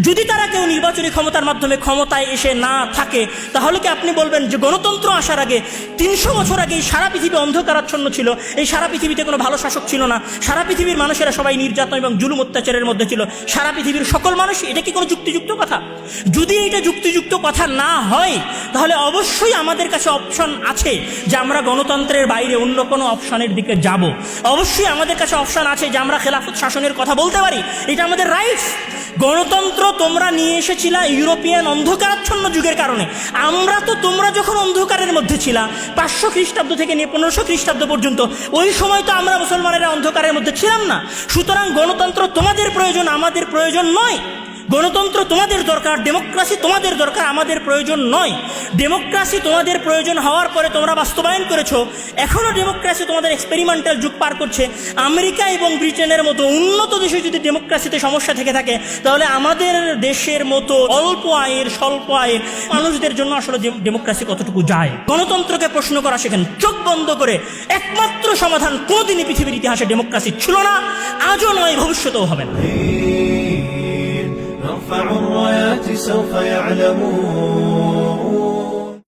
যদি তারা কেউ নির্বাচনী ক্ষমতার মাধ্যমে ক্ষমতায় এসে না থাকে, তাহলে কি আপনি বলবেন যে গণতন্ত্র আসার আগে 300 বছর আগে এই সারা পৃথিবী অন্ধকারাচ্ছন্ন ছিল, এই সারা পৃথিবীতে কোনো ভালো শাসক ছিল না, সারা পৃথিবীর মানুষেরা সবাই নির্যাতন এবং জুলুম অত্যাচারের মধ্যে ছিল, সারা পৃথিবীর সকল মানুষ? এটা কি কোনো যুক্তিযুক্ত কথা? যদি এটা যুক্তিযুক্ত কথা না হয়, তাহলে অবশ্যই আমাদের কাছে অপশন আছে যে আমরা গণতন্ত্রের বাইরে অন্য কোনো অপশনের দিকে যাব। অবশ্যই আমাদের কাছে অপশন আছে যে আমরা খেলাফত শাসনের কথা বলতে পারি, এটা আমাদের রাইটস। গণতন্ত্র তোমরা নিয়ে এসেছিলা ইউরোপিয়ান অন্ধকারাচ্ছন্ন যুগের কারণে। আমরা তো তোমরা যখন অন্ধকারের মধ্যে ছিলা 500 খ্রিস্টাব্দ থেকে নিয়ে 1500 খ্রিস্টাব্দ পর্যন্ত, ওই সময় তো আমরা মুসলমানেরা অন্ধকারের মধ্যে ছিলাম না। সুতরাং গণতন্ত্র তোমাদের প্রয়োজন, আমাদের প্রয়োজন নয়। গণতন্ত্র তোমাদের দরকার, ডেমোক্রেসি তোমাদের দরকার, আমাদের প্রয়োজন নয়। ডেমোক্রেসি তোমাদের প্রয়োজন হওয়ার পরে তোমরা বাস্তবায়ন করেছো, এখনও ডেমোক্রেসি তোমাদের এক্সপেরিমেন্টাল যুগ পার করছে। আমেরিকা এবং ব্রিটেনের মতো উন্নত দেশে যদি ডেমোক্রেসিতে সমস্যা থেকে থাকে, তাহলে আমাদের দেশের মতো অল্প আয়ের স্বল্প আয়ের মানুষদের জন্য আসলে ডেমোক্রেসি কতটুকু যায়? গণতন্ত্রকে প্রশ্ন করা শেখেন চোখ বন্ধ করে। একমাত্র সমাধান, কোনোদিনই পৃথিবীর ইতিহাসে ডেমোক্রেসি ছিল না, আজও নয়, ভবিষ্যতেও হবে না। نرفع الرايات سوف يعلمون